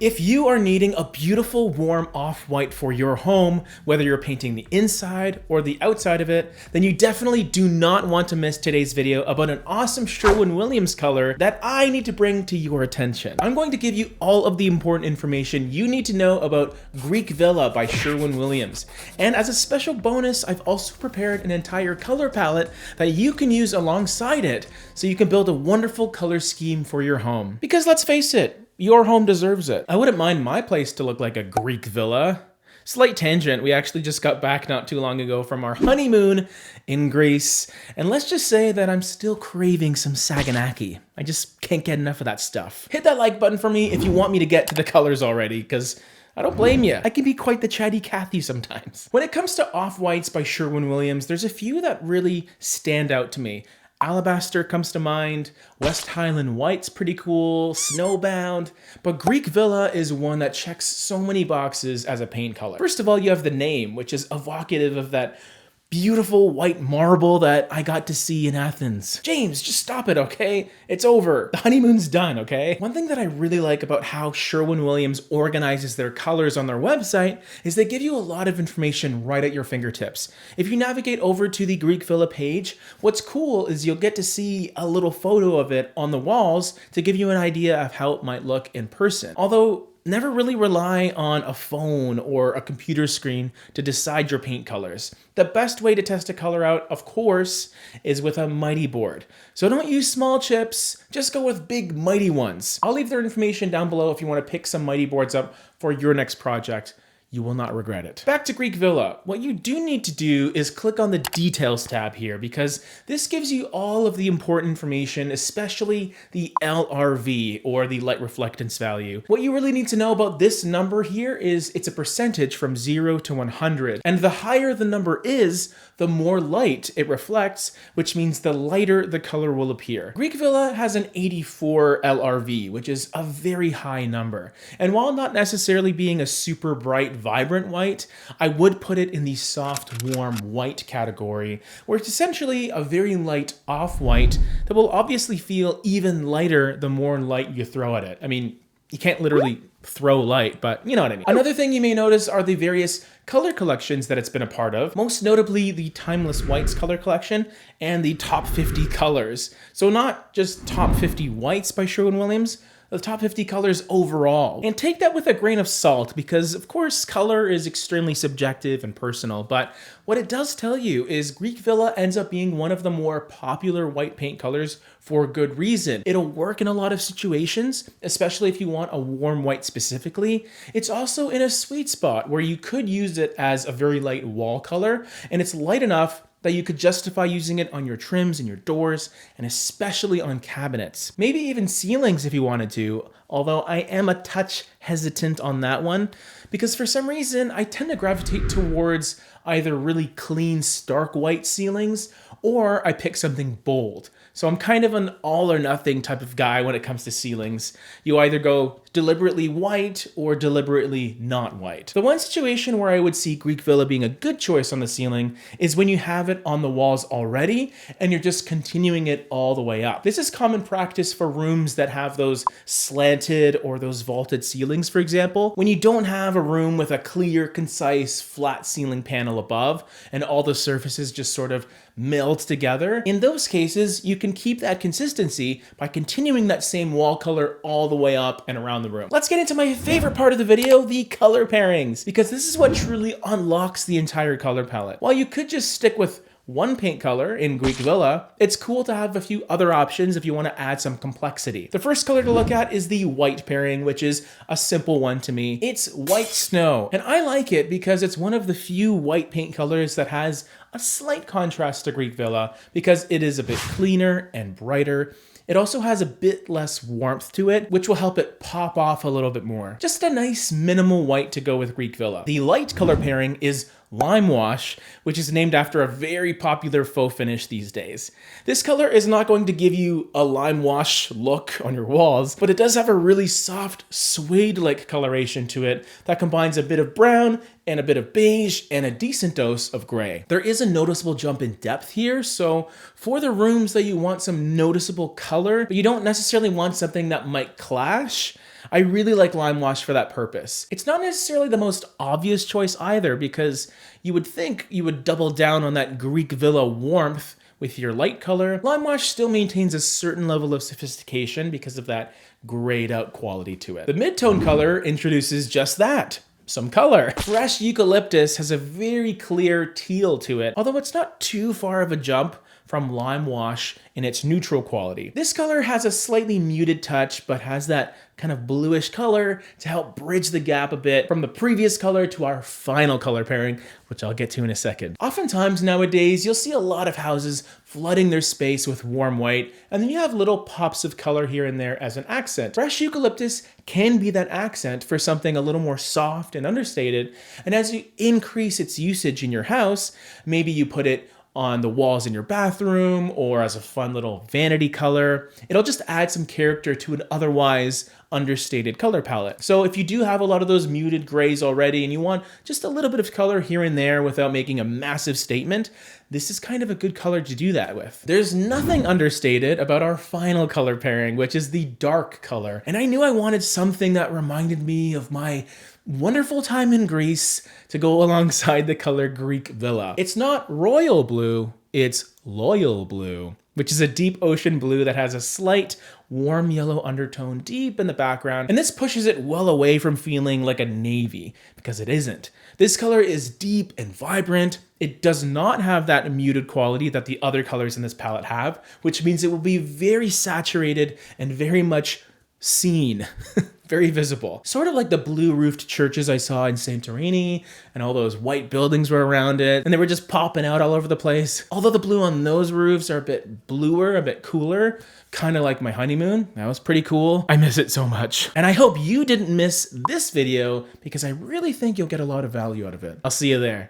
If you are needing a beautiful warm off-white for your home, whether you're painting the inside or the outside of it, then you definitely do not want to miss today's video about an awesome Sherwin-Williams color that I need to bring to your attention. I'm going to give you all of the important information you need to know about Greek Villa by Sherwin-Williams. And as a special bonus, I've also prepared an entire color palette that you can use alongside it so you can build a wonderful color scheme for your home. Because let's face it, your home deserves it. I wouldn't mind my place to look like a Greek villa. Slight tangent, we actually just got back not too long ago from our honeymoon in Greece, and let's just say that I'm still craving some Saganaki. I just can't get enough of that stuff. Hit that like button for me if you want me to get to the colors already, because I don't blame you. I can be quite the chatty Cathy sometimes. When it comes to off-whites by Sherwin-Williams, there's a few that really stand out to me. Alabaster comes to mind, West Highland White's pretty cool, Snowbound, but Greek Villa is one that checks so many boxes as a paint color. First of all, you have the name, which is evocative of that beautiful white marble that I got to see in Athens. James, just stop it, okay? It's over. The honeymoon's done, okay? One thing that I really like about how Sherwin-Williams organizes their colors on their website is they give you a lot of information right at your fingertips. If you navigate over to the Greek Villa page, what's cool is you'll get to see a little photo of it on the walls to give you an idea of how it might look in person. Although, never really rely on a phone or a computer screen to decide your paint colors. The best way to test a color out, of course, is with a mighty board. So don't use small chips, just go with big mighty ones. I'll leave their information down below if you want to pick some mighty boards up for your next project. You will not regret it. Back to Greek Villa. What you do need to do is click on the Details tab here because this gives you all of the important information, especially the LRV or the light reflectance value. What you really need to know about this number here is it's a percentage from 0 to 100. And the higher the number is, the more light it reflects, which means the lighter the color will appear. Greek Villa has an 84 LRV, which is a very high number. And while not necessarily being a super bright, vibrant white, I would put it in the soft, warm white category, where it's essentially a very light off-white that will obviously feel even lighter the more light you throw at it. I mean, you can't literally throw light, but you know what I mean. Another thing you may notice are the various color collections that it's been a part of, most notably the Timeless Whites color collection and the Top 50 colors. So not just Top 50 Whites by Sherwin-Williams, the top 50 colors overall. And take that with a grain of salt because, of course, color is extremely subjective and personal, but what it does tell you is Greek Villa ends up being one of the more popular white paint colors for good reason. It'll work in a lot of situations, especially if you want a warm white specifically. It's also in a sweet spot where you could use it as a very light wall color, and it's light enough that you could justify using it on your trims and your doors, and especially on cabinets. Maybe even ceilings if you wanted to, although I am a touch hesitant on that one, because for some reason I tend to gravitate towards either really clean, stark white ceilings, or I pick something bold. So I'm kind of an all or nothing type of guy when it comes to ceilings. You either go deliberately white or deliberately not white. The one situation where I would see Greek Villa being a good choice on the ceiling is when you have it on the walls already and you're just continuing it all the way up. This is common practice for rooms that have those slanted or those vaulted ceilings, for example. When you don't have a room with a clear, concise, flat ceiling panel above and all the surfaces just sort of meld together, in those cases, you can keep that consistency by continuing that same wall color all the way up and around the room. Let's get into my favorite part of the video, the color pairings, because this is what truly unlocks the entire color palette. While you could just stick with one paint color in Greek Villa, it's cool to have a few other options if you want to add some complexity. The first color to look at is the white pairing, which is a simple one to me. It's White Snow, and I like it because it's one of the few white paint colors that has a slight contrast to Greek Villa because it is a bit cleaner and brighter. It also has a bit less warmth to it, which will help it pop off a little bit more. Just a nice minimal white to go with Greek Villa. The light color pairing is Lime Wash, which is named after a very popular faux finish these days. This color is not going to give you a lime wash look on your walls, but it does have a really soft suede-like coloration to it that combines a bit of brown and a bit of beige and a decent dose of gray. There is a noticeable jump in depth here, so for the rooms that you want some noticeable color, but you don't necessarily want something that might clash, I really like lime wash for that purpose. It's not necessarily the most obvious choice either, because you would think you would double down on that Greek villa warmth with your light color. Lime wash still maintains a certain level of sophistication because of that grayed out quality to it. The mid-tone color introduces just that. Some color. Fresh eucalyptus has a very clear teal to it, although it's not too far of a jump from lime wash in its neutral quality. This color has a slightly muted touch, but has that kind of bluish color to help bridge the gap a bit from the previous color to our final color pairing, which I'll get to in a second. Oftentimes nowadays, you'll see a lot of houses flooding their space with warm white, and then you have little pops of color here and there as an accent. Fresh eucalyptus can be that accent for something a little more soft and understated, and as you increase its usage in your house, maybe you put it on the walls in your bathroom or as a fun little vanity color. It'll just add some character to an otherwise understated color palette. So if you do have a lot of those muted grays already and you want just a little bit of color here and there without making a massive statement, this is kind of a good color to do that with. There's nothing understated about our final color pairing, which is the dark color. And I knew I wanted something that reminded me of my wonderful time in Greece to go alongside the color Greek villa. It's not royal blue, it's loyal blue, which is a deep ocean blue that has a slight warm yellow undertone deep in the background. And this pushes it well away from feeling like a navy, because it isn't. This color is deep and vibrant. It does not have that muted quality that the other colors in this palette have, which means it will be very saturated and very much seen. Very visible. Sort of like the blue roofed churches I saw in Santorini, and all those white buildings were around it, and they were just popping out all over the place. Although the blue on those roofs are a bit bluer, a bit cooler, kind of like my honeymoon. That was pretty cool. I miss it so much. And I hope you didn't miss this video, because I really think you'll get a lot of value out of it. I'll see you there.